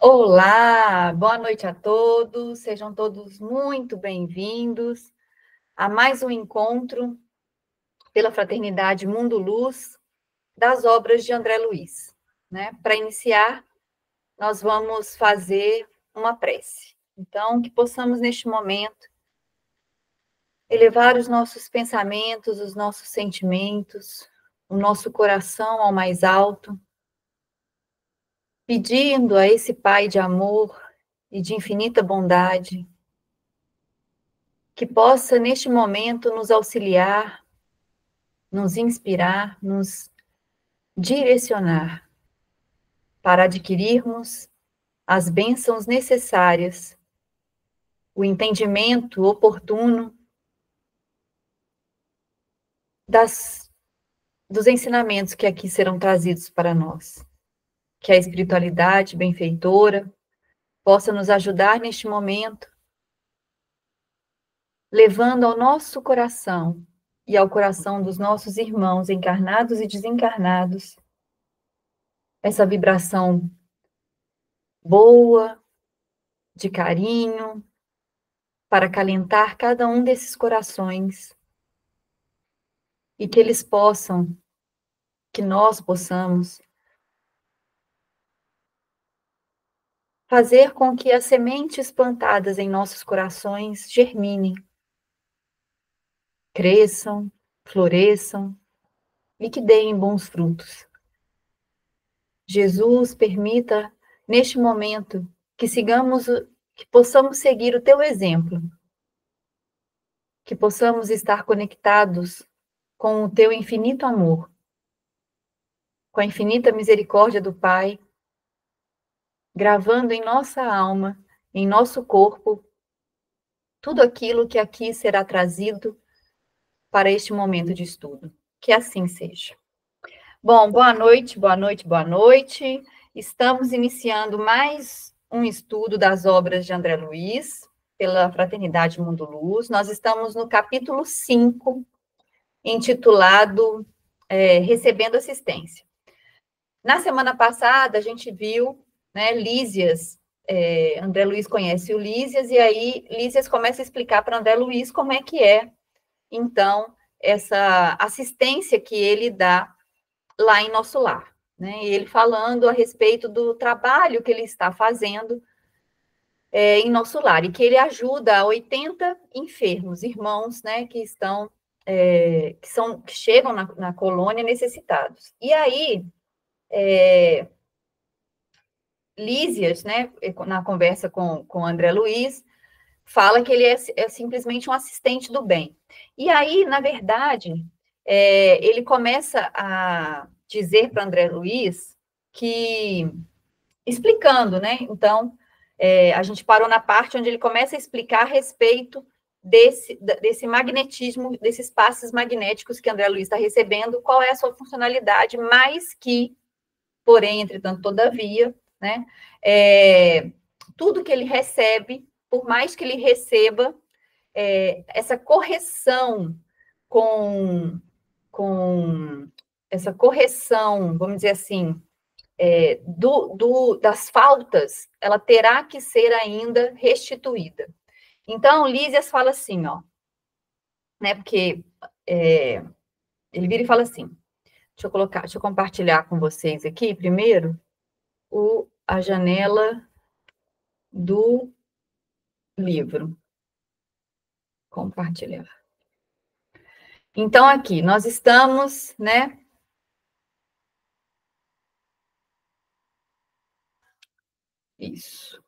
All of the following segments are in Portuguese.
Olá, boa noite a todos, sejam todos muito bem-vindos a mais um encontro pela Fraternidade Mundo Luz das obras de André Luiz, né? Para iniciar, nós vamos fazer uma prece. Então, que possamos neste momento elevar os nossos pensamentos, os nossos sentimentos, o nosso coração ao mais alto, pedindo a esse Pai de amor e de infinita bondade que possa, neste momento, nos auxiliar, nos inspirar, nos direcionar para adquirirmos as bênçãos necessárias, o entendimento oportuno dos ensinamentos que aqui serão trazidos para nós. Que a espiritualidade benfeitora possa nos ajudar neste momento, levando ao nosso coração e ao coração dos nossos irmãos encarnados e desencarnados essa vibração boa, de carinho, para acalentar cada um desses corações e que eles possam, que nós possamos fazer com que as sementes plantadas em nossos corações germinem, cresçam, floresçam e que deem bons frutos. Jesus, permita, neste momento, que que possamos seguir o teu exemplo, que possamos estar conectados com o teu infinito amor, com a infinita misericórdia do Pai, gravando em nossa alma, em nosso corpo, tudo aquilo que aqui será trazido para este momento de estudo. Que assim seja. Bom, boa noite, boa noite, boa noite. Estamos iniciando mais um estudo das obras de André Luiz, pela Fraternidade Mundo Luz. Nós estamos no capítulo 5, intitulado Recebendo Assistência. Na semana passada, a gente viu, né, Lísias, André Luiz conhece o Lísias, e aí Lísias começa a explicar para André Luiz como é que é, então, essa assistência que ele dá lá em nosso lar, né? E ele falando a respeito do trabalho que ele está fazendo em nosso lar, e que ele ajuda 80 enfermos, irmãos, né, que estão, que chegam na colônia necessitados. E aí, Lísias, né, na conversa com André Luiz, fala que ele é simplesmente um assistente do bem. E aí, na verdade, ele começa a dizer para André Luiz que, explicando, né, então, a gente parou na parte onde ele começa a explicar a respeito desse magnetismo, desses passes magnéticos que André Luiz está recebendo, qual é a sua funcionalidade, mais que, porém, entretanto, todavia, né, tudo que ele recebe, por mais que ele receba, essa correção com essa correção, vamos dizer assim, das faltas, ela terá que ser ainda restituída. Então, Lísias fala assim, ó, né, porque ele vira e fala assim, deixa eu compartilhar com vocês aqui, primeiro, a janela do livro. Compartilhar. Então, aqui, nós estamos, né? Isso.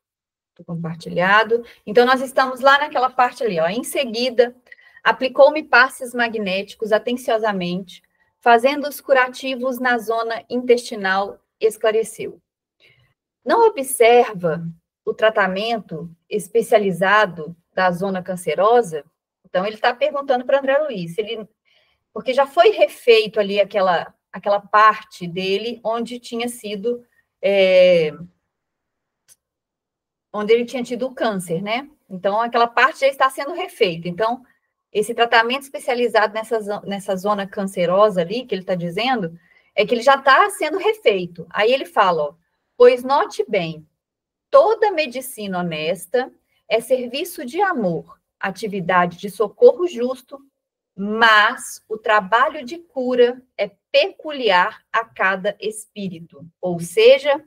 Estou compartilhado. Então, nós estamos lá naquela parte ali, ó. Em seguida, aplicou-me passes magnéticos atenciosamente, fazendo os curativos na zona intestinal, esclareceu. Não observa o tratamento especializado da zona cancerosa? Então, ele está perguntando para André Luiz, porque já foi refeito ali aquela parte dele onde tinha sido, onde ele tinha tido o câncer, né? Então, aquela parte já está sendo refeita. Então, esse tratamento especializado nessa zona cancerosa ali, que ele está dizendo, é que ele já está sendo refeito. Aí ele fala, ó, pois note bem, toda medicina honesta é serviço de amor, atividade de socorro justo, mas o trabalho de cura é peculiar a cada espírito. Ou seja,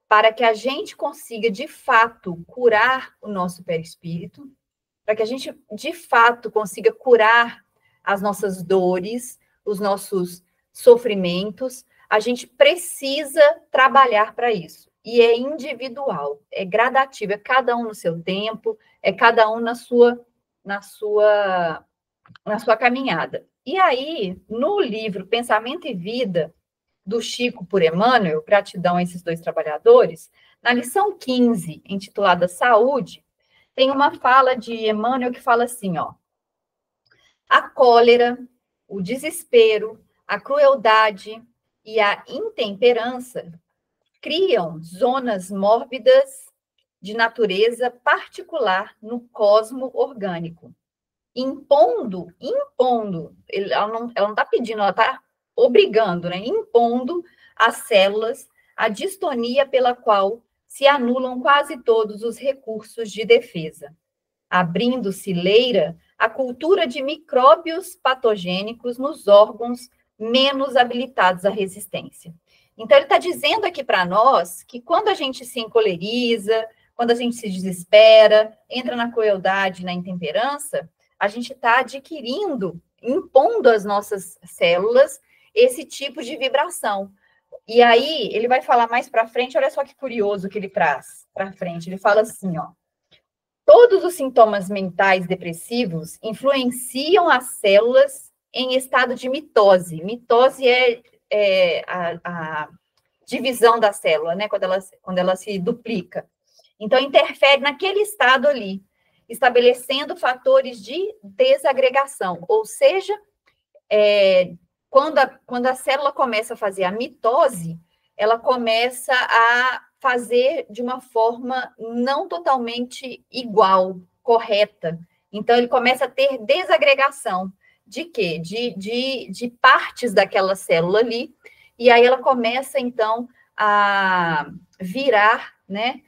para que a gente consiga, de fato, curar o nosso perispírito, para que a gente, de fato, consiga curar as nossas dores, os nossos sofrimentos, a gente precisa trabalhar para isso. E é individual, é gradativo, é cada um no seu tempo, é cada um na sua caminhada. E aí, no livro Pensamento e Vida, do Chico por Emmanuel, gratidão a esses dois trabalhadores, na lição 15, intitulada Saúde, tem uma fala de Emmanuel que fala assim, ó: a cólera, o desespero, a crueldade e a intemperança criam zonas mórbidas de natureza particular no cosmo orgânico, impondo, ela não está pedindo, ela está obrigando, né? Impondo às células a distonia pela qual se anulam quase todos os recursos de defesa, abrindo-se leira a cultura de micróbios patogênicos nos órgãos menos habilitados à resistência. Então, ele está dizendo aqui para nós que quando a gente se encoleriza, quando a gente se desespera, entra na crueldade, na intemperança, a gente está adquirindo, impondo às nossas células esse tipo de vibração. E aí, ele vai falar mais para frente, olha só que curioso que ele traz para frente. Ele fala assim, ó: todos os sintomas mentais depressivos influenciam as células em estado de mitose. Mitose é a divisão da célula, né? Quando ela se duplica. Então, interfere naquele estado ali, estabelecendo fatores de desagregação. Ou seja, quando a célula começa a fazer a mitose, ela começa a fazer de uma forma não totalmente igual, correta. Então, ele começa a ter desagregação. De quê? De partes daquela célula ali, e aí ela começa, então, a virar, né,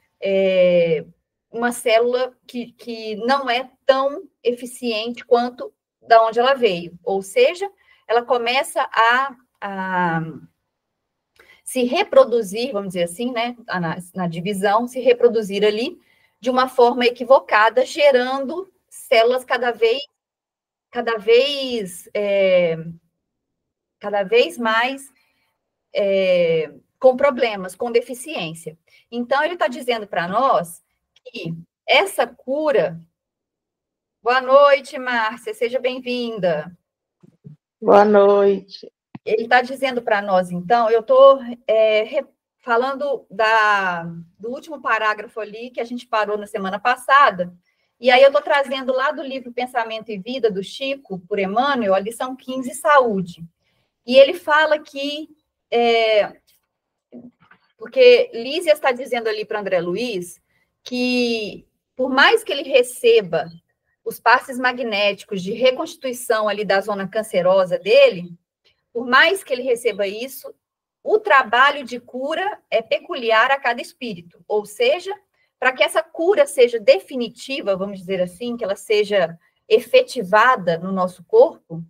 uma célula que não é tão eficiente quanto da onde ela veio. Ou seja, ela começa a se reproduzir, vamos dizer assim, né, na divisão, se reproduzir ali de uma forma equivocada, gerando células cada vez mais com problemas, com deficiência. Então, ele está dizendo para nós que essa cura... Boa noite, Márcia, seja bem-vinda. Boa noite. Ele está dizendo para nós, então, eu estou falando do último parágrafo ali, que a gente parou na semana passada, e aí eu estou trazendo lá do livro Pensamento e Vida, do Chico, por Emmanuel, a lição 15, Saúde. E ele fala que... porque Lísia está dizendo ali para André Luiz que, por mais que ele receba os passes magnéticos de reconstituição ali da zona cancerosa dele, por mais que ele receba isso, o trabalho de cura é peculiar a cada espírito. Ou seja, para que essa cura seja definitiva, vamos dizer assim, que ela seja efetivada no nosso corpo,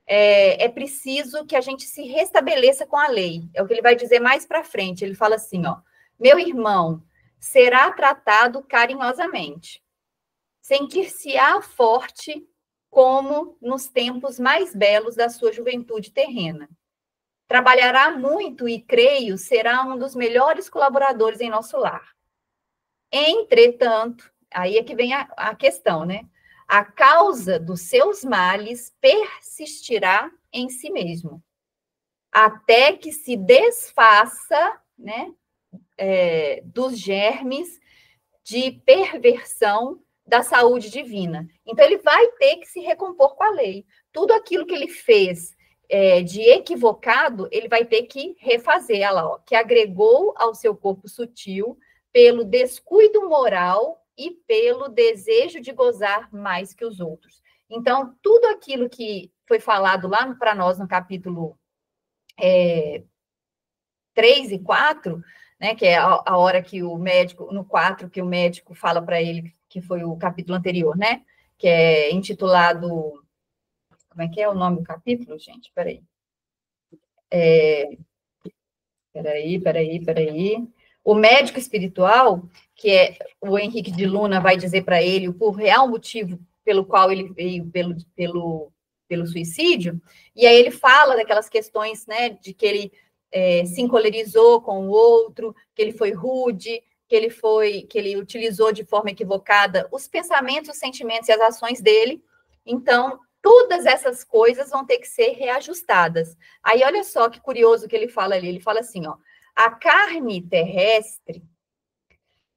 é preciso que a gente se restabeleça com a lei. É o que ele vai dizer mais para frente. Ele fala assim, ó: meu irmão será tratado carinhosamente. Sentir-se-á forte como nos tempos mais belos da sua juventude terrena. Trabalhará muito e, creio, será um dos melhores colaboradores em nosso lar. Entretanto, aí é que vem a questão, né? A causa dos seus males persistirá em si mesmo, até que se desfaça, né, dos germes de perversão da saúde divina. Então, ele vai ter que se recompor com a lei. Tudo aquilo que ele fez de equivocado, ele vai ter que refazer, olha lá, ó, que agregou ao seu corpo sutil pelo descuido moral e pelo desejo de gozar mais que os outros. Então, tudo aquilo que foi falado lá para nós no capítulo 3 e 4, né? Que é a hora que o médico, no 4, que o médico fala para ele, que foi o capítulo anterior, né? Que é intitulado... Como é que é o nome do capítulo, gente? Peraí. Peraí. O médico espiritual, que é o Henrique de Luna vai dizer para ele o real motivo pelo qual ele veio pelo suicídio, e aí ele fala daquelas questões, né, de que ele se encolerizou com o outro, que ele foi rude, que ele utilizou de forma equivocada os pensamentos, os sentimentos e as ações dele. Então, todas essas coisas vão ter que ser reajustadas. Aí, olha só que curioso que ele fala ali. Ele fala assim, ó, a carne terrestre,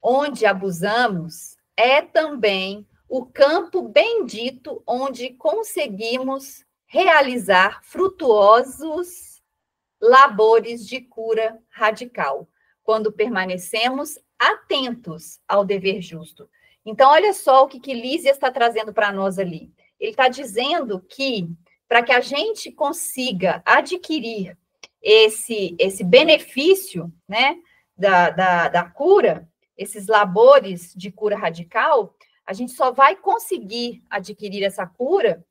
onde abusamos, é também o campo bendito onde conseguimos realizar frutuosos labores de cura radical, quando permanecemos atentos ao dever justo. Então, olha só o que Lísias está trazendo para nós ali. Ele está dizendo que, para que a gente consiga adquirir esse benefício, né, da cura, esses labores de cura radical, a gente só vai conseguir adquirir essa cura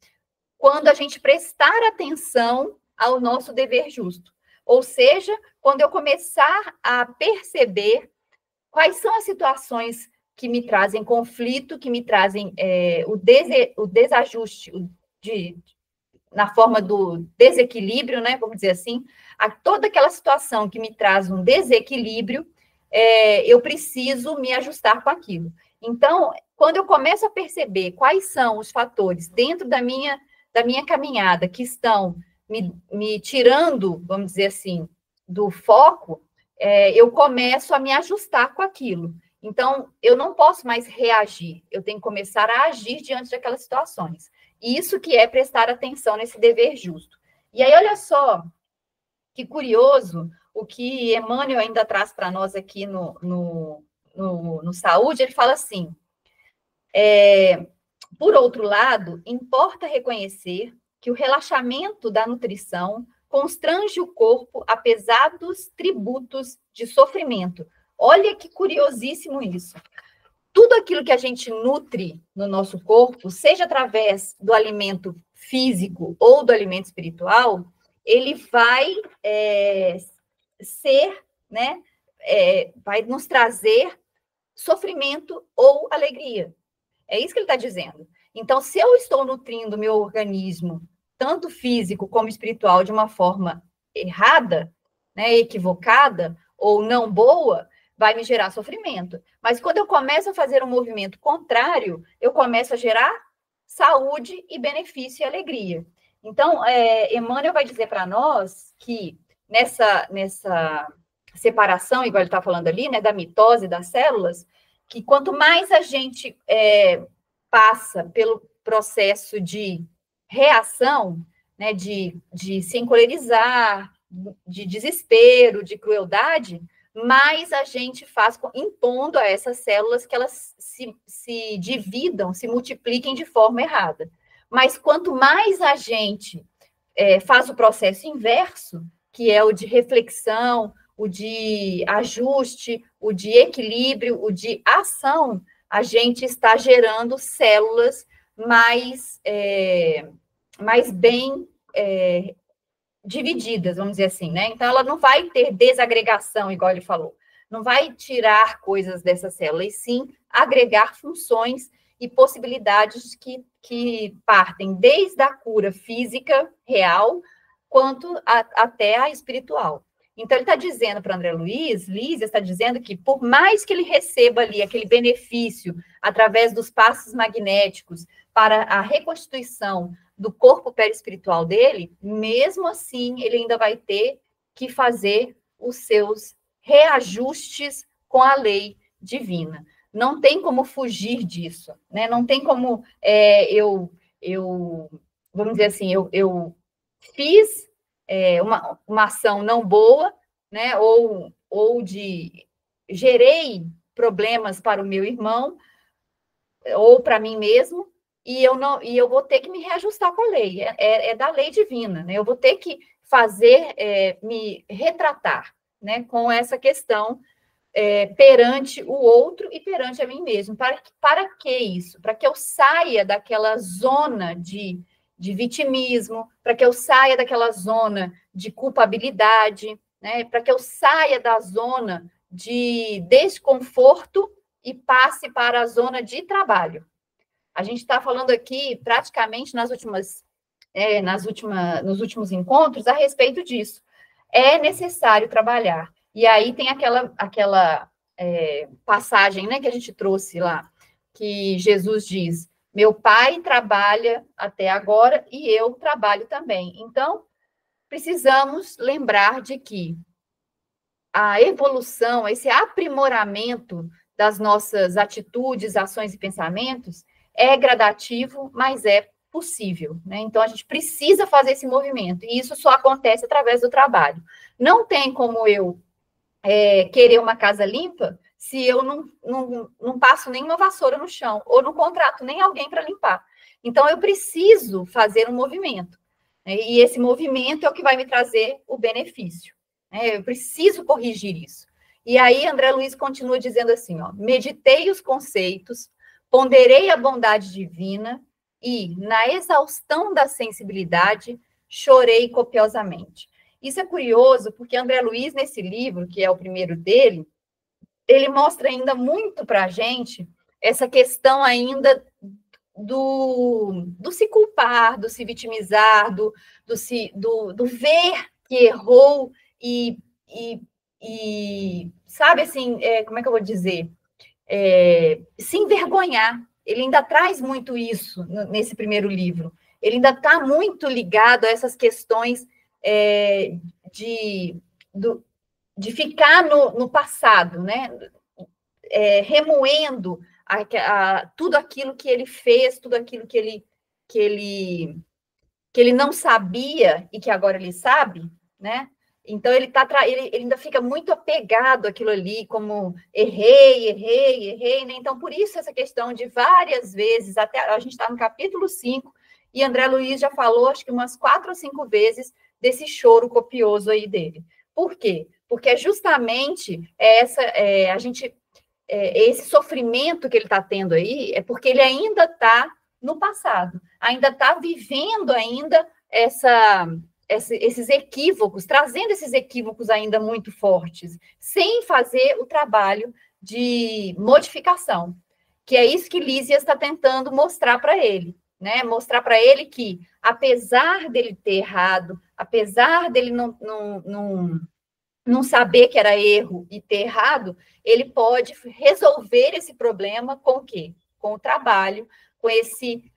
quando a gente prestar atenção ao nosso dever justo. Ou seja, quando eu começar a perceber quais são as situações que me trazem conflito, que me trazem o desajuste na forma do desequilíbrio, né? Vamos dizer assim, toda aquela situação que me traz um desequilíbrio, eu preciso me ajustar com aquilo. Então, quando eu começo a perceber quais são os fatores dentro da minha caminhada que estão me tirando, vamos dizer assim, do foco, eu começo a me ajustar com aquilo. Então, eu não posso mais reagir, eu tenho que começar a agir diante daquelas situações. E isso que é prestar atenção nesse dever justo. E aí, olha só, que curioso, o que Emmanuel ainda traz para nós aqui no Saúde, ele fala assim, por outro lado, importa reconhecer que o relaxamento da nutrição constrange o corpo a pesados tributos de sofrimento. Olha que curiosíssimo isso. Tudo aquilo que a gente nutre no nosso corpo, seja através do alimento físico ou do alimento espiritual, ele vai vai nos trazer sofrimento ou alegria. É isso que ele está dizendo. Então, se eu estou nutrindo meu organismo, tanto físico como espiritual, de uma forma errada, né, equivocada ou não boa, vai me gerar sofrimento. Mas quando eu começo a fazer um movimento contrário, eu começo a gerar saúde e benefício e alegria. Então, Emmanuel vai dizer para nós que nessa separação, igual ele está falando ali, né, da mitose das células, que quanto mais a gente passa pelo processo de reação, né, de se encolerizar, de desespero, de crueldade, mais a gente faz impondo a essas células que elas se dividam, se multipliquem de forma errada. Mas quanto mais a gente faz o processo inverso, que é o de reflexão, o de ajuste, o de equilíbrio, o de ação, a gente está gerando células mais bem divididas, vamos dizer assim, né? Então, ela não vai ter desagregação, igual ele falou. Não vai tirar coisas dessa célula, e sim agregar funções e possibilidades que partem desde a cura física real, quanto até a espiritual. Então, ele está dizendo para André Luiz, Lísias está dizendo que, por mais que ele receba ali aquele benefício através dos passos magnéticos para a reconstituição do corpo perispiritual dele, mesmo assim, ele ainda vai ter que fazer os seus reajustes com a lei divina. Não tem como fugir disso, né? Não tem como vamos dizer assim, eu fiz uma ação não boa, né? Ou gerei problemas para o meu irmão ou para mim mesmo, e eu vou ter que me reajustar com a lei. É da lei divina, né? Eu vou ter que me retratar, né? Com essa questão perante o outro e perante a mim mesmo. Para que isso? Para que eu saia daquela zona de vitimismo, para que eu saia daquela zona de culpabilidade, né? Para que eu saia da zona de desconforto e passe para a zona de trabalho. A gente está falando aqui praticamente nos últimos encontros a respeito disso. É necessário trabalhar. E aí tem aquela passagem, né, que a gente trouxe lá, que Jesus diz: meu pai trabalha até agora e eu trabalho também. Então, precisamos lembrar de que a evolução, esse aprimoramento das nossas atitudes, ações e pensamentos é gradativo, mas é possível, né? Então, a gente precisa fazer esse movimento, e isso só acontece através do trabalho. Não tem como eu querer uma casa limpa se eu não passo nenhuma vassoura no chão, ou não contrato nem alguém para limpar. Então, eu preciso fazer um movimento, né? E esse movimento é o que vai me trazer o benefício. Eu preciso corrigir isso. E aí, André Luiz continua dizendo assim, ó: meditei os conceitos, ponderei a bondade divina e, na exaustão da sensibilidade, chorei copiosamente. Isso é curioso, porque André Luiz, nesse livro, que é o primeiro dele, ele mostra ainda muito para a gente essa questão ainda do se culpar, do se vitimizar, do ver que errou e sabe assim, como é que eu vou dizer? Se envergonhar. Ele ainda traz muito isso nesse primeiro livro. Ele ainda está muito ligado a essas questões de ficar no passado, né? Remoendo tudo aquilo que ele fez, tudo aquilo que ele não sabia e que agora ele sabe, né? Então, ele ainda fica muito apegado àquilo ali, como errei, né? Então, por isso, essa questão de várias vezes, até a gente está no capítulo 5, e André Luiz já falou, acho que umas 4 ou 5 vezes, desse choro copioso aí dele. Por quê? Porque é justamente esse sofrimento que ele está tendo aí, é porque ele ainda está no passado, ainda está vivendo ainda esses equívocos, trazendo esses equívocos ainda muito fortes, sem fazer o trabalho de modificação, que é isso que Lísias está tentando mostrar para ele, né? Mostrar para ele que, apesar dele ter errado, apesar dele não saber que era erro e ter errado, ele pode resolver esse problema com o quê? Com o trabalho, com esse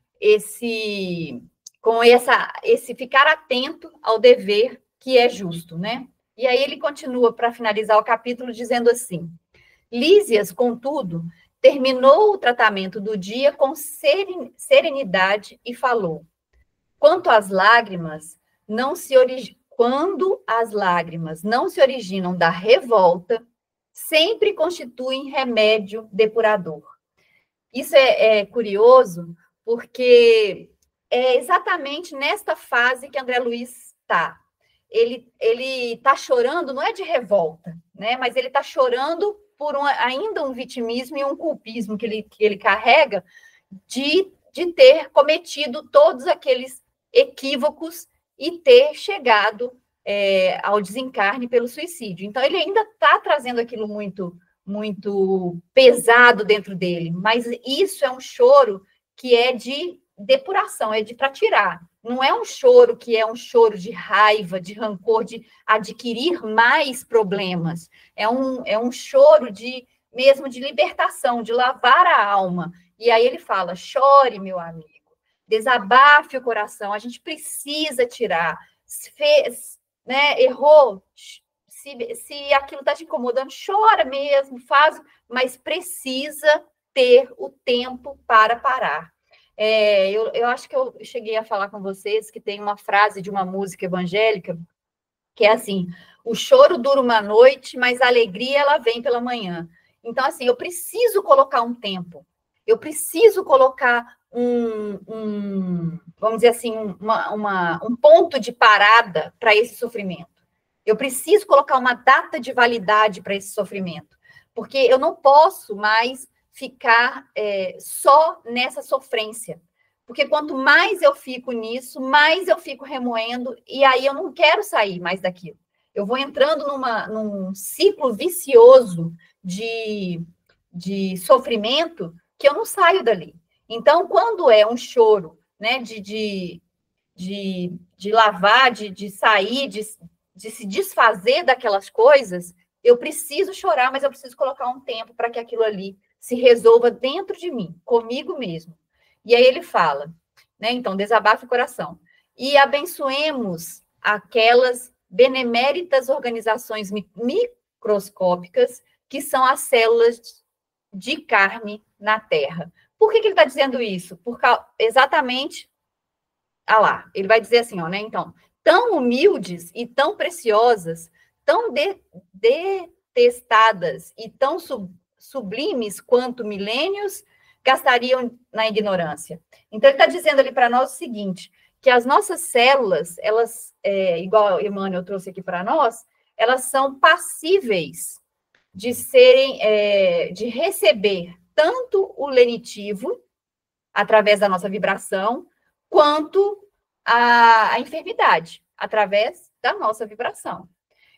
ficar atento ao dever que é justo, né? E aí ele continua, para finalizar o capítulo, dizendo assim: Lísias, contudo, terminou o tratamento do dia com serenidade e falou: quando as lágrimas não se originam da revolta, sempre constituem remédio depurador. Isso é curioso, porque é exatamente nesta fase que André Luiz está. Ele está chorando, não é de revolta, né? Mas ele está chorando por ainda um vitimismo e um culpismo que ele carrega de ter cometido todos aqueles equívocos e ter chegado ao desencarne pelo suicídio. Então, ele ainda está trazendo aquilo muito pesado dentro dele, mas isso é um choro que é de depuração, é para tirar. Não é um choro que é um choro de raiva, de rancor, de adquirir mais problemas. É um choro mesmo de libertação, de lavar a alma. E aí ele fala: chore, meu amigo, desabafe o coração, a gente precisa tirar. Fez, né, errou, se aquilo está te incomodando, chora mesmo, faz, mas precisa ter o tempo para parar. Eu acho que eu cheguei a falar com vocês que tem uma frase de uma música evangélica que é assim: o choro dura uma noite, mas a alegria ela vem pela manhã. Então, assim, eu preciso colocar um tempo, eu preciso colocar vamos dizer assim, um ponto de parada para esse sofrimento. Eu preciso colocar uma data de validade para esse sofrimento, porque eu não posso mais ficar só nessa sofrência. Porque quanto mais eu fico nisso, mais eu fico remoendo, e aí eu não quero sair mais daquilo. Eu vou entrando num ciclo vicioso de sofrimento que eu não saio dali. Então, quando é um choro, né, de lavar, de sair, de se desfazer daquelas coisas, eu preciso chorar, mas eu preciso colocar um tempo para que aquilo ali se resolva dentro de mim, comigo mesmo. E aí ele fala, né? Então, desabafe o coração. E abençoemos aquelas beneméritas organizações microscópicas que são as células de carne na Terra. Por que ele está dizendo isso? Exatamente, ele vai dizer assim, né? Então, tão humildes e tão preciosas, tão detestadas e tão sublimes quanto milênios gastariam na ignorância. Então, ele está dizendo ali para nós o seguinte, que as nossas células, elas, igual o Emmanuel trouxe aqui para nós, elas são passíveis de serem, de receber tanto o lenitivo, através da nossa vibração, quanto a enfermidade, através da nossa vibração.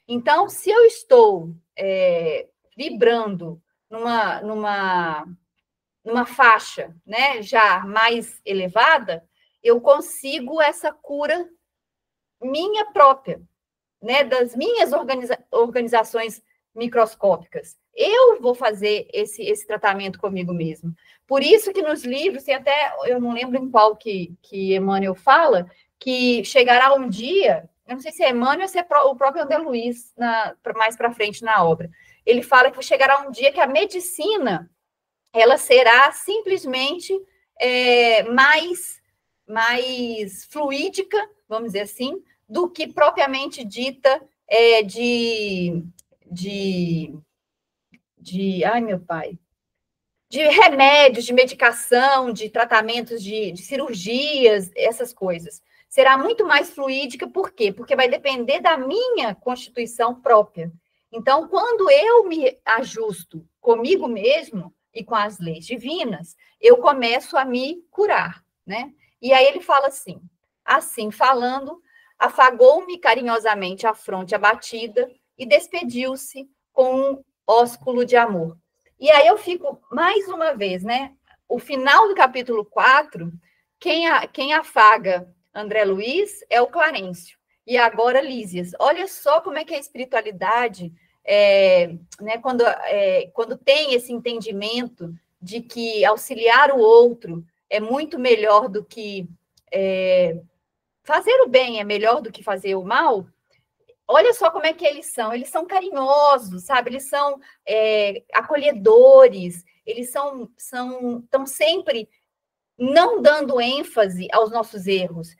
Então, se eu estou vibrando numa faixa, né, já mais elevada, eu consigo essa cura minha própria, né, das minhas organizações microscópicas. Eu vou fazer esse tratamento comigo mesmo. Por isso que nos livros, tem até, eu não lembro em qual que Emmanuel fala, que chegará um dia, eu não sei se é Emmanuel ou se é o próprio André Luiz, mais para frente na obra, ele fala que chegará um dia que a medicina, ela será simplesmente mais fluídica, vamos dizer assim, do que propriamente dita ai, meu pai, de remédios, de medicação, de tratamentos, de cirurgias, essas coisas. Será muito mais fluídica, por quê? Porque vai depender da minha constituição própria. Então, quando eu me ajusto comigo mesmo e com as leis divinas, eu começo a me curar, né? E aí ele fala assim falando, afagou-me carinhosamente a fronte abatida e despediu-se com um ósculo de amor. E aí eu fico, mais uma vez, né? O final do capítulo 4, quem afaga André Luiz é o Clarencio. E agora Lísias. Olha só como é que a espiritualidade, né, quando tem esse entendimento de que auxiliar o outro é muito melhor do que fazer o bem é melhor do que fazer o mal, olha só como é que eles são carinhosos, sabe? Eles são acolhedores, eles estão sempre não dando ênfase aos nossos erros,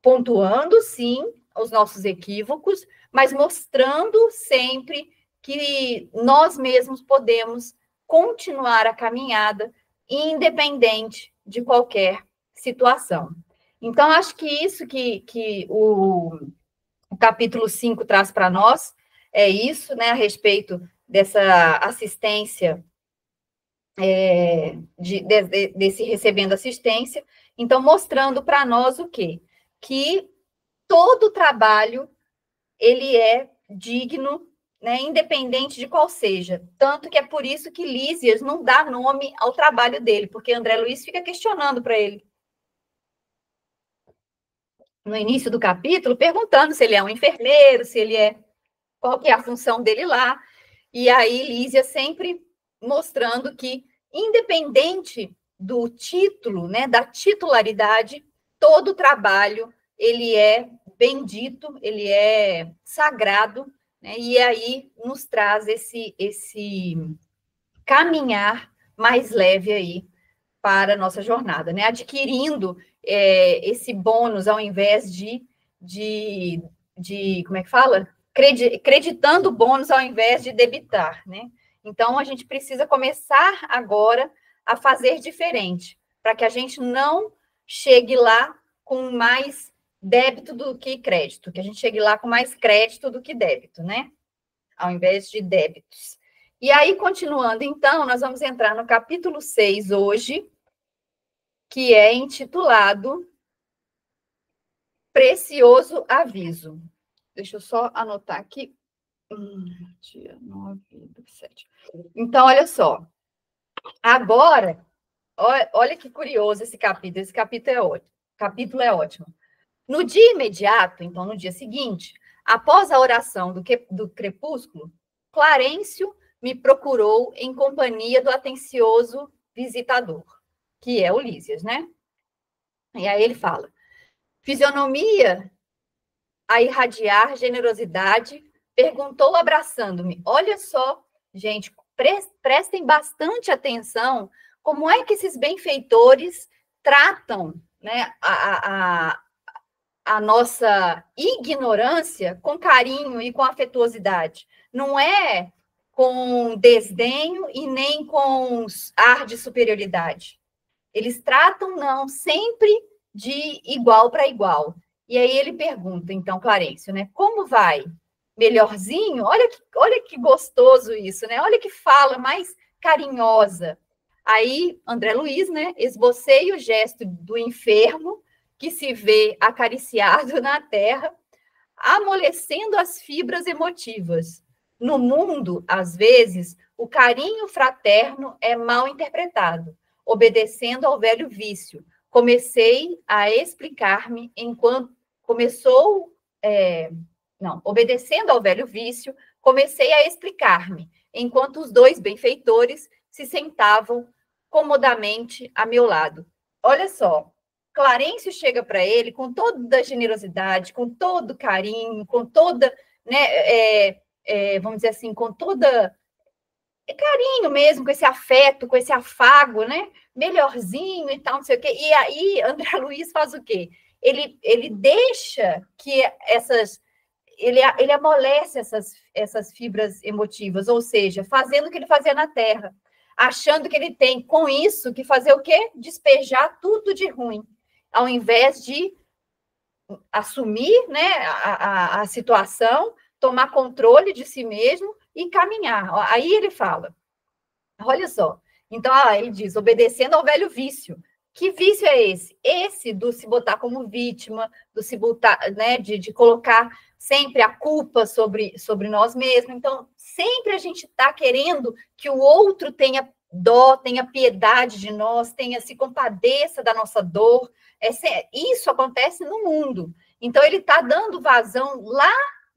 pontuando, sim, os nossos equívocos, mas mostrando sempre que nós mesmos podemos continuar a caminhada, independente de qualquer situação. Então, acho que isso que o capítulo 5 traz para nós é isso, né, a respeito dessa assistência, desse recebendo assistência. Então, mostrando para nós o quê? Que todo trabalho, ele é digno, né, independente de qual seja. Tanto que é por isso que Lísias não dá nome ao trabalho dele, porque André Luiz fica questionando para ele, no início do capítulo, perguntando se ele é um enfermeiro, qual que é a função dele lá. E aí Lísia sempre mostrando que, independente do título, né, da titularidade, todo trabalho, ele é bendito, ele é sagrado, né, e aí nos traz esse caminhar mais leve aí para a nossa jornada, né, adquirindo esse bônus ao invés de como é que fala? Creditando bônus ao invés de debitar, né? Então, a gente precisa começar agora a fazer diferente, para que a gente não chegue lá com mais débito do que crédito, que a gente chegue lá com mais crédito do que débito, né? Ao invés de débitos. E aí, continuando, então, nós vamos entrar no capítulo 6 hoje, que é intitulado Precioso Aviso. Deixa eu só anotar aqui. Dia 9 do 7. Então, olha só. Agora, olha que curioso esse capítulo. Esse capítulo é ótimo. No dia imediato, então, no dia seguinte, após a oração do crepúsculo, Clarencio me procurou em companhia do atencioso visitador, que é o Lísias, né? E aí ele fala, fisionomia a irradiar generosidade, perguntou abraçando-me. Olha só, gente, prestem bastante atenção como é que esses benfeitores tratam, né, a nossa ignorância com carinho e com afetuosidade. Não é com desdenho e nem com ar de superioridade. Eles tratam, não, sempre de igual para igual. E aí ele pergunta, então, Clarencio, né? Como vai? Melhorzinho? Olha que gostoso isso, né? Olha que fala mais carinhosa. Aí, André Luiz, né? Esbocei o gesto do enfermo que se vê acariciado na terra, amolecendo as fibras emotivas. No mundo, às vezes, o carinho fraterno é mal interpretado, obedecendo ao velho vício. Comecei a explicar-me enquanto obedecendo ao velho vício, comecei a explicar-me, enquanto os dois benfeitores se sentavam comodamente a meu lado. Olha só, Clarencio chega para ele com toda a generosidade, com todo o carinho, com toda, né, vamos dizer assim, com toda carinho mesmo, com esse afeto, com esse afago, né? Melhorzinho e tal, não sei o quê. E aí, André Luiz faz o quê? Ele deixa que ele amolece essas fibras emotivas, ou seja, fazendo o que ele fazia na Terra, achando que ele tem, com isso, que fazer o quê? Despejar tudo de ruim, ao invés de assumir, né, a situação, tomar controle de si mesmo e caminhar. Aí ele fala, olha só, então ele diz, obedecendo ao velho vício. Que vício é esse? Esse do se botar como vítima, do se botar, né, de colocar sempre a culpa sobre nós mesmos. Então, sempre a gente está querendo que o outro tenha dó, tenha piedade de nós, se compadeça da nossa dor. Isso acontece no mundo. Então, ele está dando vazão lá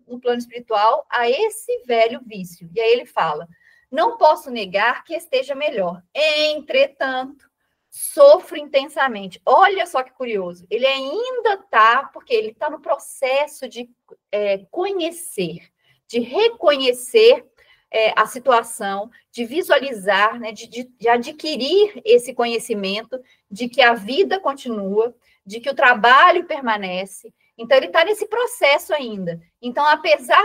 no plano espiritual a esse velho vício. E aí ele fala, não posso negar que esteja melhor. Entretanto, sofro intensamente. Olha só que curioso. Ele ainda está, porque ele está no processo de conhecer, de reconhecer a situação, de visualizar, né, de adquirir esse conhecimento de que a vida continua, de que o trabalho permanece. Então, ele está nesse processo ainda. Então, apesar...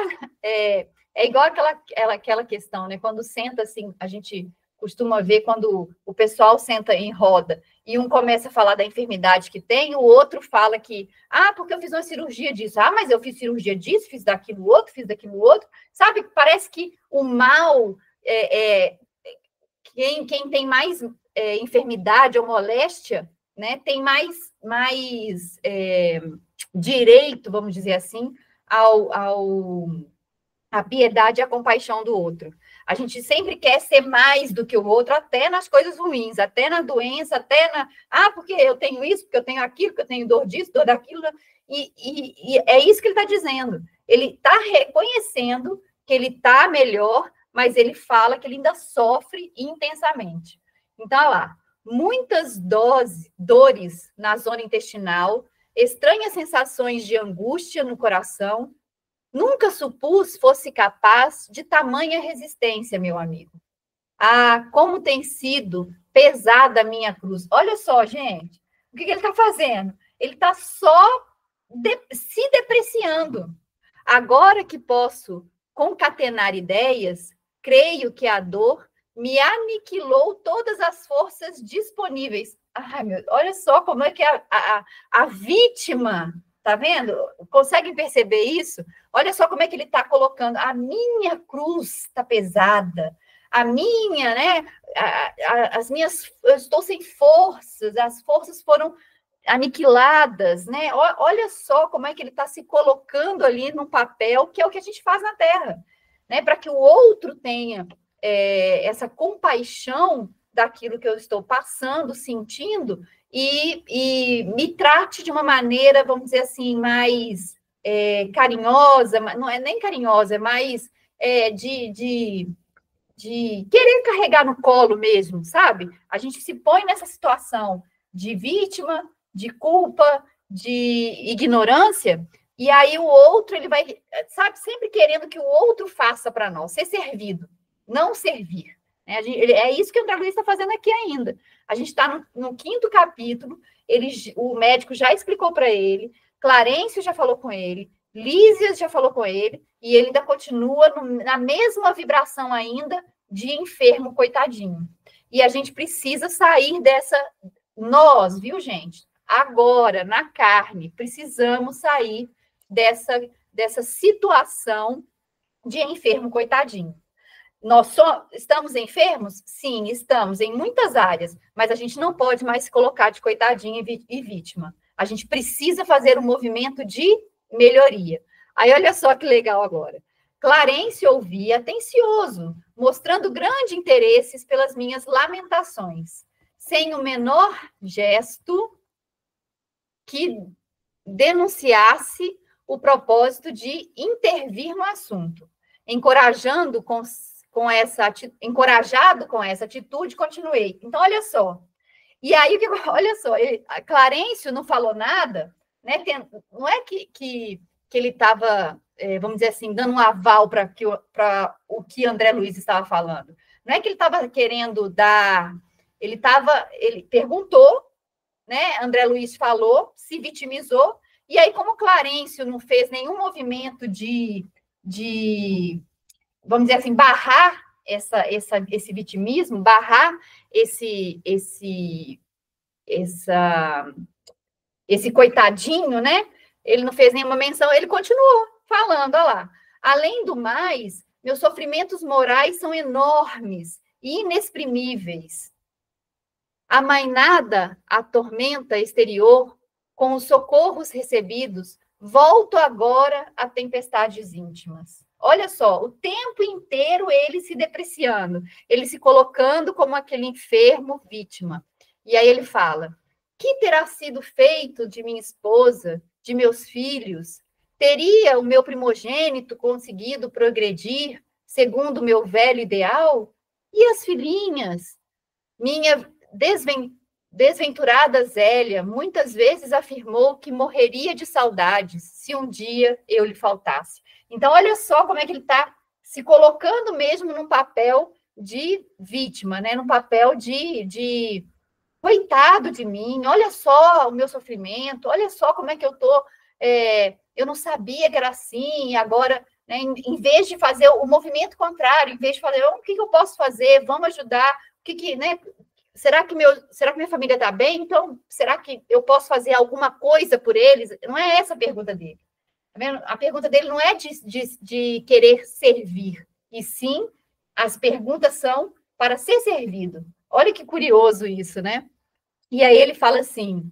É igual aquela questão, né? Quando senta assim, a gente costuma ver quando o pessoal senta em roda e um começa a falar da enfermidade que tem, o outro fala que, porque eu fiz uma cirurgia disso, mas eu fiz cirurgia disso, fiz daquilo outro, sabe? Parece que o mal, quem tem mais enfermidade ou moléstia, né, tem mais direito, vamos dizer assim, a piedade e a compaixão do outro. A gente sempre quer ser mais do que o outro, até nas coisas ruins, até na doença, até porque eu tenho isso, porque eu tenho aquilo, porque eu tenho dor disso, dor daquilo. E é isso que ele está dizendo. Ele está reconhecendo que ele está melhor, mas ele fala que ele ainda sofre intensamente. Então, olha lá, muitas dores na zona intestinal, estranhas sensações de angústia no coração. Nunca supus fosse capaz de tamanha resistência, meu amigo. Como tem sido pesada a minha cruz. Olha só, gente, o que ele está fazendo? Ele está só se depreciando. Agora que posso concatenar ideias, creio que a dor me aniquilou todas as forças disponíveis. Olha só como é que a vítima... Tá vendo? Conseguem perceber isso? Olha só como é que ele está colocando. A minha cruz está pesada. a minha, né? As minhas, eu estou sem forças, as forças foram aniquiladas, né? Olha só como é que ele está se colocando ali no papel, que é o que a gente faz na Terra, né? Para que o outro tenha essa compaixão daquilo que eu estou passando, sentindo, e me trate de uma maneira, vamos dizer assim, mais carinhosa, não é nem carinhosa, é mais de querer carregar no colo mesmo, sabe? A gente se põe nessa situação de vítima, de culpa, de ignorância, e aí o outro, ele vai, sabe, sempre querendo que o outro faça para nós, ser servido, não servir. Né? É isso que o André Luiz está fazendo aqui ainda. A gente está no 5º capítulo, o médico já explicou para ele, Clarencio já falou com ele, Lísias já falou com ele, e ele ainda continua na mesma vibração ainda de enfermo, coitadinho. E a gente precisa sair dessa... Nós, viu, gente? Agora, na carne, precisamos sair dessa situação de enfermo, coitadinho. Nós estamos enfermos? Sim, estamos em muitas áreas, mas a gente não pode mais se colocar de coitadinho e vítima. A gente precisa fazer um movimento de melhoria. Aí, olha só que legal agora. Clarencio ouvia atencioso, mostrando grande interesse pelas minhas lamentações, sem o menor gesto que denunciasse o propósito de intervir no assunto. Encorajado com essa atitude, continuei. Então, olha só. E aí, olha só, Clarencio não falou nada, né? Não é que ele estava, vamos dizer assim, dando um aval para o que André Luiz estava falando. Não é que ele estava querendo dar... Ele perguntou, né? André Luiz falou, se vitimizou, e aí, como Clarencio não fez nenhum movimento de vamos dizer assim, barrar esse vitimismo, barrar esse coitadinho, né? Ele não fez nenhuma menção, ele continuou falando, olha lá. Além do mais, meus sofrimentos morais são enormes e inexprimíveis. Amainada a tormenta exterior, com os socorros recebidos, volto agora a tempestades íntimas. Olha só, o tempo inteiro ele se depreciando, ele se colocando como aquele enfermo vítima. E aí ele fala: que terá sido feito de minha esposa, de meus filhos? Teria o meu primogênito conseguido progredir segundo o meu velho ideal? E as filhinhas? Minha desventurada Zélia muitas vezes afirmou que morreria de saudades se um dia eu lhe faltasse. Então, olha só como é que ele está se colocando mesmo num papel de vítima, né? Num papel de coitado de mim, olha só o meu sofrimento, olha só como é que eu estou. Eu não sabia que era assim, agora, né, em vez de fazer o movimento contrário, em vez de fazer o que eu posso fazer, vamos ajudar, né? Será que minha família está bem? Então, será que eu posso fazer alguma coisa por eles? Não é essa a pergunta dele. Tá vendo? A pergunta dele não é de querer servir, e sim, as perguntas são para ser servido. Olha que curioso isso, né? E aí ele fala assim,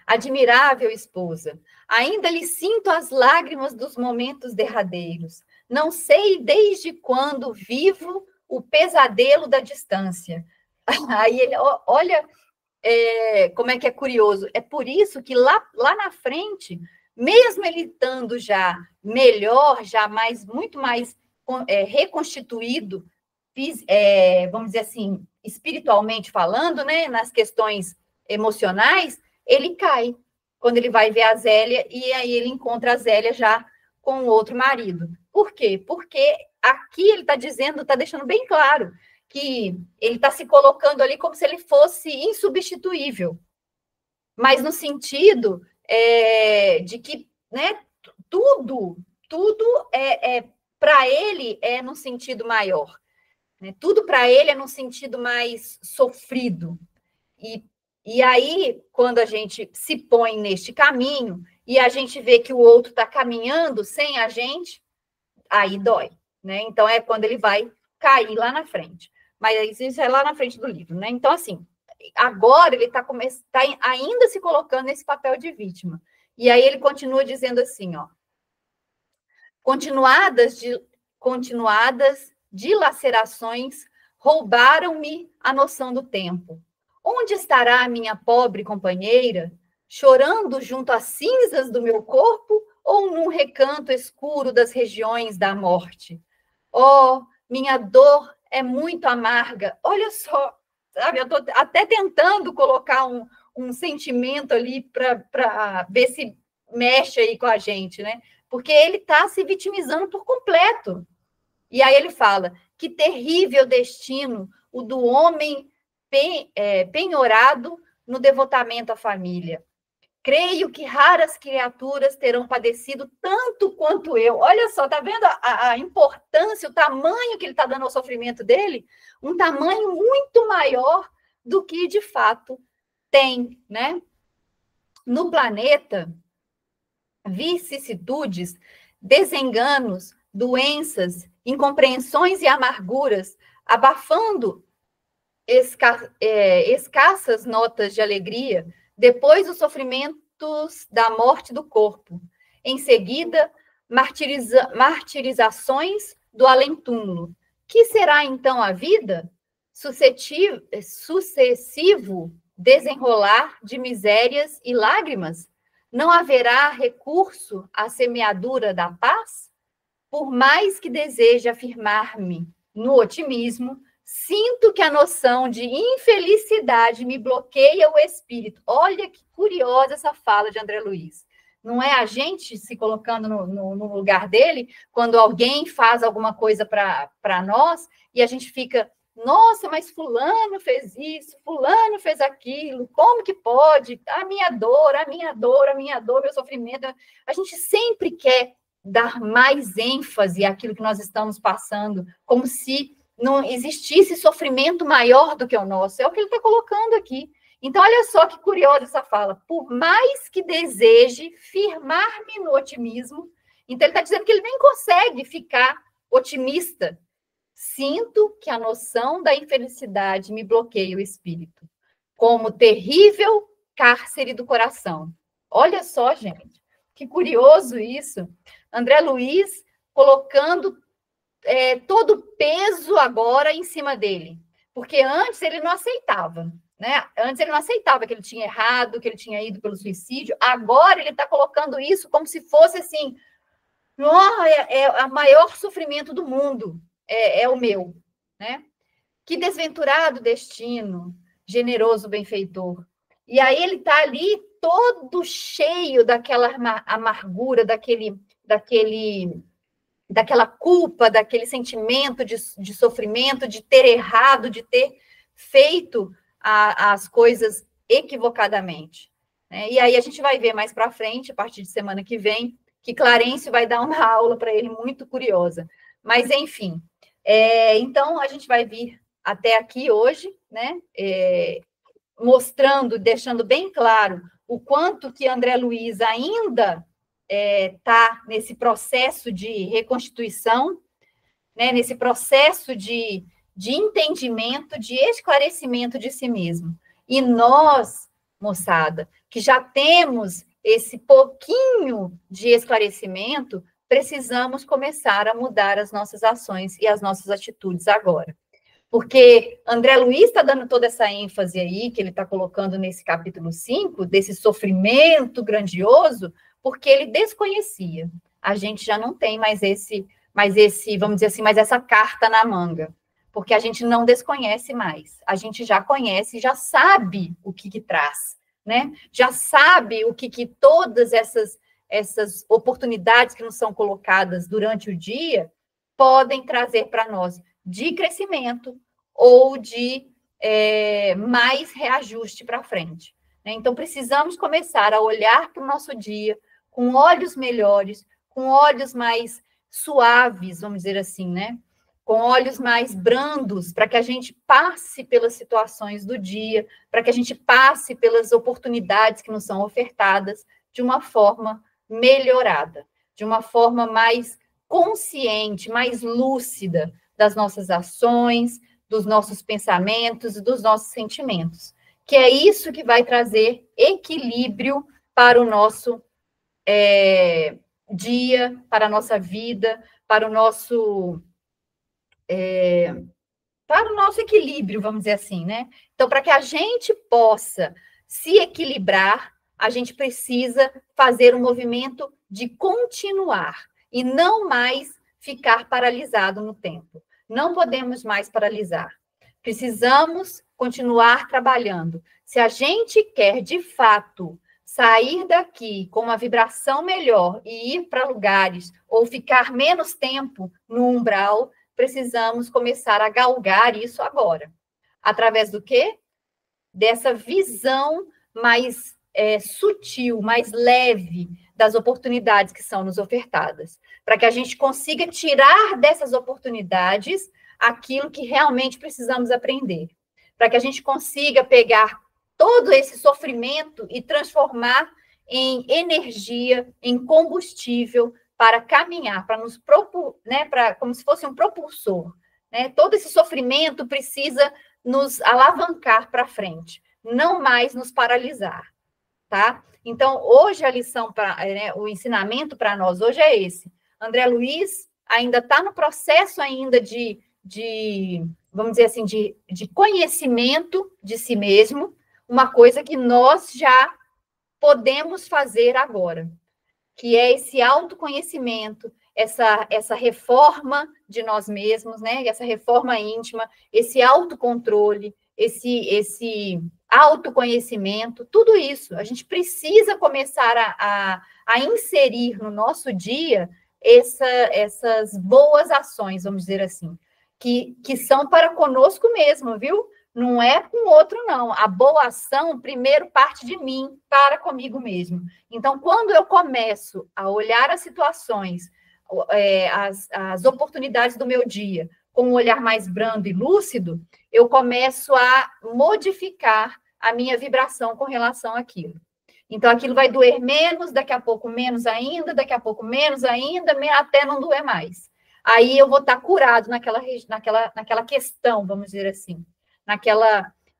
admirável esposa, ainda lhe sinto as lágrimas dos momentos derradeiros. Não sei desde quando vivo o pesadelo da distância. Aí ele, olha como é que é curioso. É por isso que lá na frente, mesmo ele estando já melhor, já muito mais reconstituído, vamos dizer assim, espiritualmente falando, né, nas questões emocionais, ele cai quando ele vai ver a Zélia, e aí ele encontra a Zélia já com outro marido. Por quê? Porque aqui ele está dizendo, está deixando bem claro que ele está se colocando ali como se ele fosse insubstituível, mas no sentido de que, né, tudo para ele é no sentido maior, né? Tudo para ele é no sentido mais sofrido. E aí, quando a gente se põe neste caminho e a gente vê que o outro está caminhando sem a gente, aí dói, né? Então, é quando ele vai cair lá na frente. Mas isso é lá na frente do livro, né? Então, assim, agora ele está ainda se colocando nesse papel de vítima. E aí ele continua dizendo assim, ó, continuadas dilacerações roubaram-me a noção do tempo. Onde estará a minha pobre companheira, chorando junto às cinzas do meu corpo ou num recanto escuro das regiões da morte? Oh, minha dor é muito amarga. Olha só, sabe, eu estou até tentando colocar um sentimento ali para ver se mexe aí com a gente, né? Porque ele está se vitimizando por completo. E aí ele fala, que terrível destino o do homem penhorado no devotamento à família. Creio que raras criaturas terão padecido tanto quanto eu. Olha só, tá vendo a importância, o tamanho que ele está dando ao sofrimento dele? Um tamanho muito maior do que, de fato, tem, né? No planeta, vicissitudes, desenganos, doenças, incompreensões e amarguras, abafando escassas notas de alegria, depois os sofrimentos da morte do corpo. Em seguida, martirizações do além-túmulo. Que será então a vida? Sucessivo desenrolar de misérias e lágrimas? Não haverá recurso à semeadura da paz? Por mais que deseje afirmar-me no otimismo, sinto que a noção de infelicidade me bloqueia o espírito. Olha que curiosa essa fala de André Luiz. Não é a gente se colocando no lugar dele, quando alguém faz alguma coisa para nós, e a gente fica, nossa, mas fulano fez isso, fulano fez aquilo, como que pode? A minha dor, a minha dor, a minha dor, meu sofrimento. A gente sempre quer dar mais ênfase àquilo que nós estamos passando, como se não existisse sofrimento maior do que o nosso. É o que ele está colocando aqui. Então, olha só que curiosa essa fala. Por mais que deseje firmar-me no otimismo, então ele está dizendo que ele nem consegue ficar otimista. Sinto que a noção da infelicidade me bloqueia o espírito, como terrível cárcere do coração. Olha só, gente, que curioso isso. André Luiz colocando todo o peso agora em cima dele, porque antes ele não aceitava, né? Antes ele não aceitava que ele tinha errado, que ele tinha ido pelo suicídio. Agora ele está colocando isso como se fosse assim, o maior sofrimento do mundo é o meu, né? Que desventurado destino, generoso benfeitor. E aí ele está ali todo cheio daquela amargura, daquela culpa, daquele sentimento de sofrimento, de ter errado, de ter feito as coisas equivocadamente. Né? E aí a gente vai ver mais para frente, a partir de semana que vem, que Clarencio vai dar uma aula para ele muito curiosa. Mas, enfim, então a gente vai vir até aqui hoje, né? Mostrando, deixando bem claro o quanto que André Luiz ainda está nesse processo de reconstituição, né, nesse processo de entendimento, de esclarecimento de si mesmo. E nós, moçada, que já temos esse pouquinho de esclarecimento, precisamos começar a mudar as nossas ações e as nossas atitudes agora. Porque André Luiz está dando toda essa ênfase aí, que ele está colocando nesse capítulo 5, desse sofrimento grandioso, porque ele desconhecia. A gente já não tem mais esse, vamos dizer assim, mais essa carta na manga, porque a gente não desconhece mais. A gente já conhece, já sabe o que traz, né? Já sabe o que todas essas oportunidades que nos são colocadas durante o dia podem trazer para nós de crescimento ou de mais reajuste para frente. Né? Então, precisamos começar a olhar para o nosso dia com olhos melhores, com olhos mais suaves, vamos dizer assim, né? Com olhos mais brandos, para que a gente passe pelas situações do dia, para que a gente passe pelas oportunidades que nos são ofertadas de uma forma melhorada, de uma forma mais consciente, mais lúcida das nossas ações, dos nossos pensamentos e dos nossos sentimentos. Que é isso que vai trazer equilíbrio para o nosso dia, para a nossa vida, para o nosso equilíbrio, vamos dizer assim, né? Então, para que a gente possa se equilibrar, a gente precisa fazer um movimento de continuar e não mais ficar paralisado no tempo. Não podemos mais paralisar. Precisamos continuar trabalhando. Se a gente quer, de fato, sair daqui com uma vibração melhor e ir para lugares ou ficar menos tempo no umbral, precisamos começar a galgar isso agora. Através do quê? Dessa visão mais sutil, mais leve das oportunidades que são nos ofertadas. Para que a gente consiga tirar dessas oportunidades aquilo que realmente precisamos aprender. Para que a gente consiga pegar todo esse sofrimento e transformar em energia, em combustível para caminhar, para nos propor, né, como se fosse um propulsor. Né? Todo esse sofrimento precisa nos alavancar para frente, não mais nos paralisar. Tá? Então, hoje a lição, o ensinamento para nós hoje é esse. André Luiz ainda está no processo ainda de, vamos dizer assim, de conhecimento de si mesmo, uma coisa que nós já podemos fazer agora, que é esse autoconhecimento, essa reforma de nós mesmos, né? Essa reforma íntima, esse autocontrole, esse autoconhecimento, tudo isso. A gente precisa começar a inserir no nosso dia essas boas ações, vamos dizer assim, que são para conosco mesmo, viu? Não é com o outro, não. A boa ação, primeiro, parte de mim, para comigo mesmo. Então, quando eu começo a olhar as situações, as oportunidades do meu dia, com um olhar mais brando e lúcido, eu começo a modificar a minha vibração com relação àquilo. Então, aquilo vai doer menos, daqui a pouco menos ainda, daqui a pouco menos ainda, até não doer mais. Aí eu vou estar curado naquela questão, vamos dizer assim.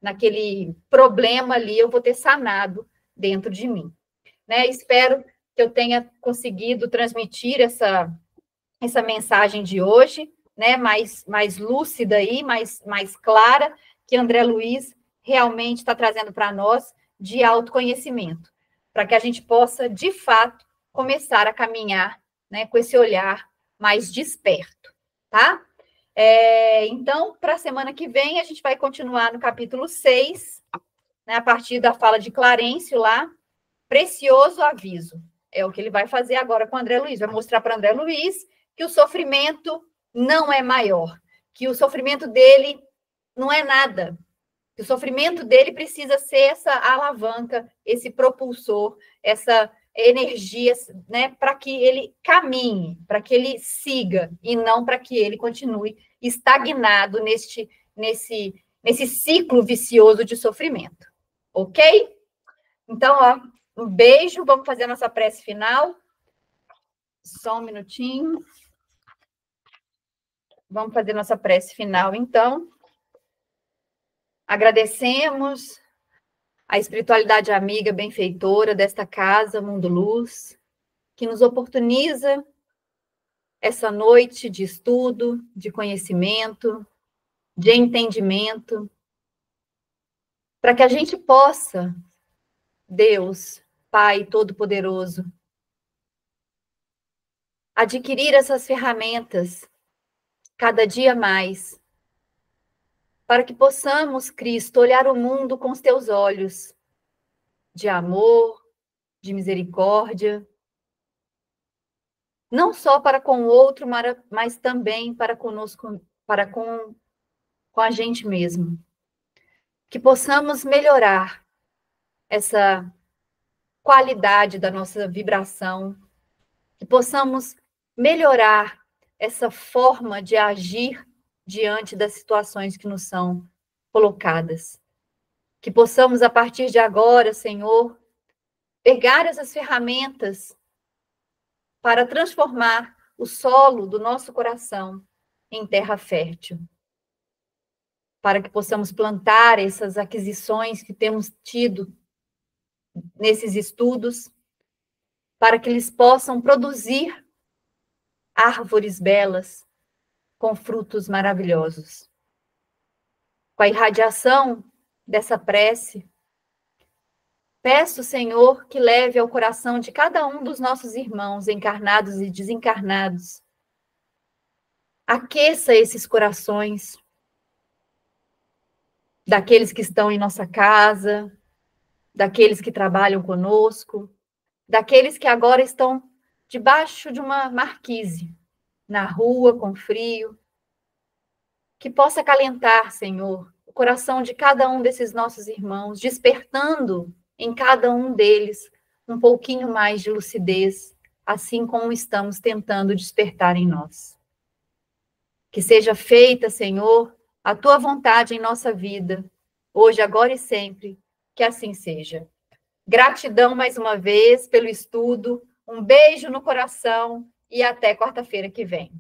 Naquele problema ali, eu vou ter sanado dentro de mim. Né? Espero que eu tenha conseguido transmitir essa mensagem de hoje, né? mais lúcida aí, mais clara, que André Luiz realmente está trazendo para nós de autoconhecimento, para que a gente possa, de fato, começar a caminhar, né, com esse olhar mais desperto, tá? Então, para a semana que vem, a gente vai continuar no capítulo 6, né, a partir da fala de Clarencio lá, precioso aviso. É o que ele vai fazer agora com o André Luiz, vai mostrar para o André Luiz que o sofrimento não é maior, que o sofrimento dele não é nada, que o sofrimento dele precisa ser essa alavanca, esse propulsor, essa energia, né, para que ele caminhe, para que ele siga, e não para que ele continue estagnado nesse ciclo vicioso de sofrimento. Ok? Então, ó, um beijo, vamos fazer a nossa prece final. Só um minutinho. Vamos fazer nossa prece final, então. Agradecemos a espiritualidade amiga, benfeitora desta casa, Mundo Luz, que nos oportuniza essa noite de estudo, de conhecimento, de entendimento, para que a gente possa, Deus, Pai Todo-Poderoso, adquirir essas ferramentas cada dia mais, para que possamos, Cristo, olhar o mundo com os teus olhos de amor, de misericórdia, não só para com o outro, mas também para conosco, para com a gente mesmo. Que possamos melhorar essa qualidade da nossa vibração, que possamos melhorar essa forma de agir diante das situações que nos são colocadas. Que possamos, a partir de agora, Senhor, pegar essas ferramentas para transformar o solo do nosso coração em terra fértil, para que possamos plantar essas aquisições que temos tido nesses estudos, para que eles possam produzir árvores belas com frutos maravilhosos. Com a irradiação dessa prece, peço, Senhor, que leve ao coração de cada um dos nossos irmãos, encarnados e desencarnados. Aqueça esses corações daqueles que estão em nossa casa, daqueles que trabalham conosco, daqueles que agora estão debaixo de uma marquise, na rua, com frio. Que possa acalentar, Senhor, o coração de cada um desses nossos irmãos, despertando em cada um deles um pouquinho mais de lucidez, assim como estamos tentando despertar em nós. Que seja feita, Senhor, a tua vontade em nossa vida, hoje, agora e sempre, que assim seja. Gratidão mais uma vez pelo estudo, um beijo no coração e até quarta-feira que vem.